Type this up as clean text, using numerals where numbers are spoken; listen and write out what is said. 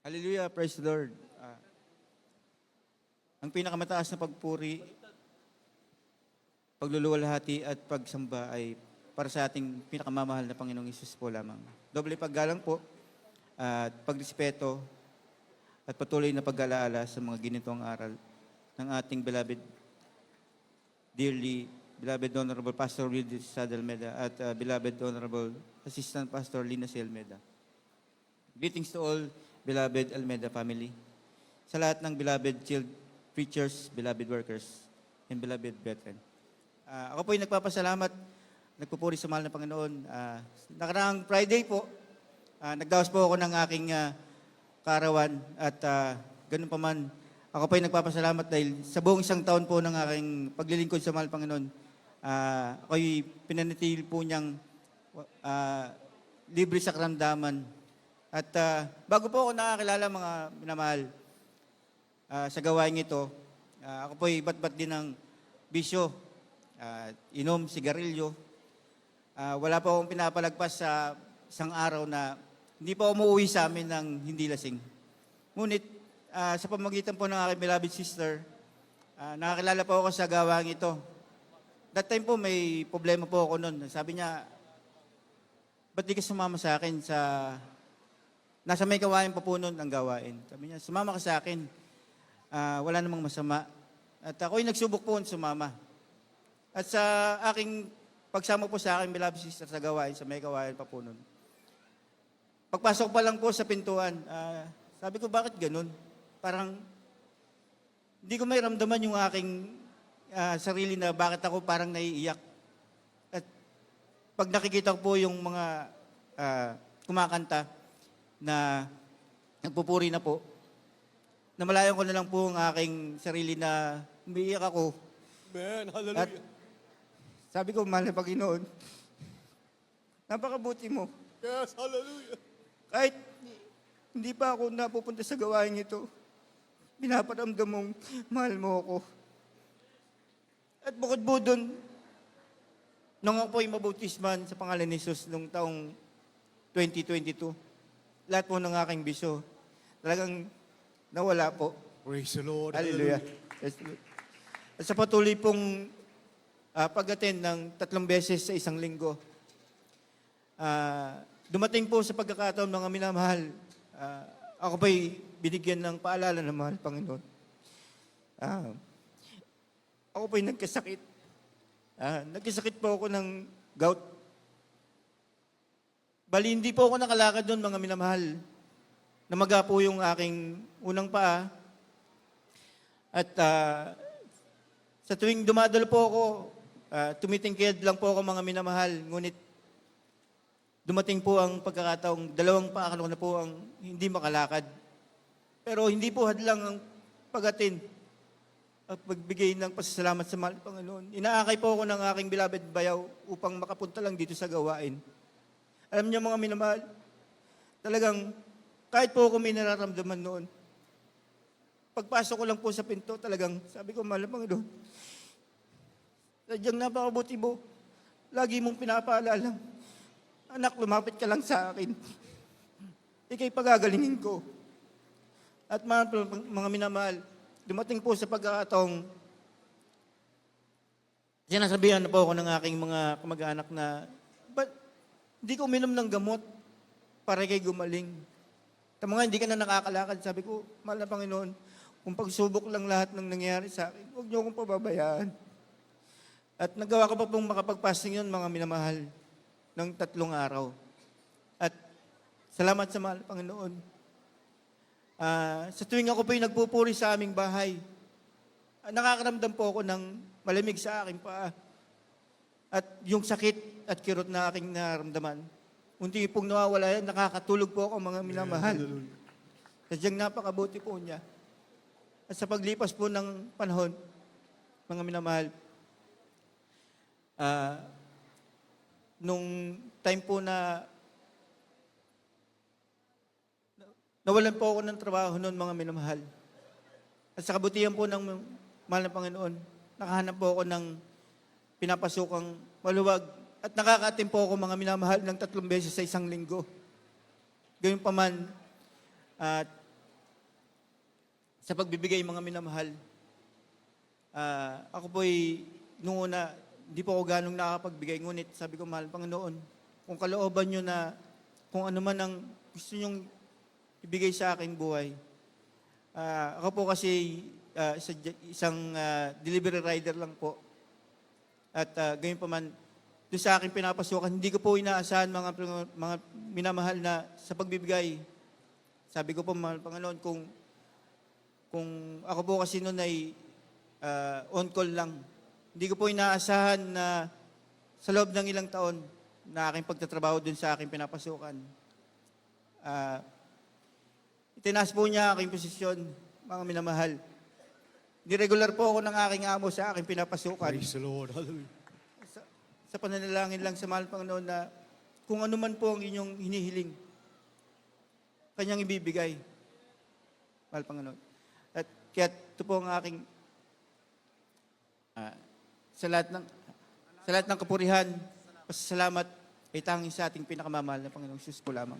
Hallelujah, praise the Lord. Ang pinakamataas na pagpuri, pagluluwalhati at pagsamba ay para sa ating pinakamamahal na Panginoong Isus po lamang. Doble paggalang po at pagrespeto at patuloy na pag-alaala sa mga ginitong aral ng ating beloved Honorable Pastor Wildy Sadalmeda at beloved Honorable Assistant Pastor Lina C. Almeda. Greetings to all beloved Almeda family. Sa lahat ng beloved preachers, beloved workers, and beloved brethren. Ako po ay nagpapasalamat, nagpupuri sa mahal na Panginoon. Nakaraang Friday po, nagdaos po ako ng aking kaarawan at ganun pa man, ako po ay nagpapasalamat dahil sa buong isang taon po ng aking paglilingkod sa mahal na Panginoon, ako ay pinanatili po niyang libre sa karamdaman. At bago po ako nakakilala mga minamahal, sa gawain ito, ako po ay iba't-bat din ng bisyo, inom, sigarilyo. Wala po akong pinapalagpas sa isang araw na hindi po umuwi sa amin ng hindi lasing. Ngunit sa pamagitan po ng aking beloved sister, nakakilala po ako sa gawain ito. That time po may problema po ako noon. Sabi niya, ba't di ka sumama sa akin sa... Nasa may gawain pa po noon ang gawain. Sabi niya, sumama ka sa akin. Wala namang masama. At ako'y nagsubok po sumama. At sa aking pagsama po sa aking beloved sister sa gawain, sa may gawain pa po noon. Pagpasok pa lang po sa pintuan, sabi ko, bakit ganun? Parang, hindi ko may ramdaman yung aking sarili na bakit ako parang naiiyak. At pag nakikita ko po yung mga kumakanta na nagpupuri na po, namalayan ko na lang po ang aking sarili na umiiyak ako. Amen. Hallelujah. At sabi ko, mahal na Panginoon, napakabuti mo. Yes, hallelujah. Kahit hindi pa ako napupunta sa gawain ito, pinaparamdam mong mahal mo ako. At bukod po doon, nung ako po'y mabautisman sa pangalan ni Jesus noong taong 2022, lahat po ng aking bisyo, talagang nawala po. Praise the Lord. Hallelujah. Yes, Lord. At sa patuloy pong pag-attend ng 3 beses sa isang linggo, dumating po sa pagkakataon mga minamahal, ako pa'y binigyan ng paalala ng mahal Panginoon. Ako pa'y nagkasakit. Nagkasakit po ako ng gout. Bali, hindi po ako nakalakad doon mga minamahal. Namaga po yung aking unang paa. At sa tuwing dumadalo po ako, tumitingkid lang po ako mga minamahal. Ngunit dumating po ang pagkakataong 2 paa ko na po ang hindi makalakad. Pero hindi po hadlang ang pag-atin at pagbigay ng pasasalamat sa mahal Panginoon. Inaakay po ako ng aking beloved bayaw upang makapunta lang dito sa gawain. Alam niyo mga minamahal, talagang kahit po ako may nararamdaman noon, pagpasok ko lang po sa pinto, talagang sabi ko, mahal na Panginoon, sadyang napakabuti mo, lagi mong pinapaalala, anak, lumapit ka lang sa akin. Ika'y pagagalingin ko. At mga minamahal, dumating po sa pagkakataong, sinasabihan na po ako ng aking mga kamag-anak na, ba't hindi ko uminom ng gamot para kay gumaling? Mga hindi ka na nakakalakad. Sabi ko, mahal na Panginoon, kung pagsubok lang lahat ng nangyari sa akin, huwag niyo akong pababayaan. At nagawa ko pa pong makapagpasing yun, mga minamahal, ng 3 araw. At salamat sa mahal na Panginoon. Sa tuwing ako po yung nagpupuri sa aming bahay, nakakaramdam po ako ng malamig sa aking paa. At yung sakit at kirot na aking naramdaman, unti pong nawawala yan, nakakatulog po ako mga minamahal. Sadyang napakabuti po niya. At sa paglipas po ng panahon, mga minamahal, nung time po na nawalan po ako ng trabaho noon, mga minamahal. At sa kabutihan po ng mahal na Panginoon, nakahanap po ako ng pinapasukang maluwag. At nakakaatim po ako mga minamahal ng 3 beses sa isang linggo. Gayun pa man, sa pagbibigay mga minamahal. Ako po'y nung una, hindi po ako ganong nakapagbigay. Ngunit sabi ko, mahal Panginoon, kung kalooban nyo na kung ano man ang gusto nyong ibigay sa aking buhay. Ako po kasi isang delivery rider lang po. At gayon pa man, doon sa aking pinapasukan, hindi ko po inaasahan mga minamahal na sa pagbibigay. Sabi ko po, mahal Panginoon, kung ako po kasi noon ay on call lang, hindi ko po inaasahan na sa loob ng ilang taon na aking pagtatrabaho doon sa aking pinapasukan. Itinaas po niya aking posisyon, mga minamahal. Niregular po ako ng aking amo sa aking pinapasukan. Praise the Lord. Hallelujah. Sa pananalangin lang sa mahal Panginoon na kung ano man po ang inyong hinihiling, kanyang ibibigay. Mahal Panginoon. At kaya ito po ang aking sa lahat ng kapurihan, pasasalamat ay tanging sa ating pinakamamahal na Panginoong Diyos po lamang.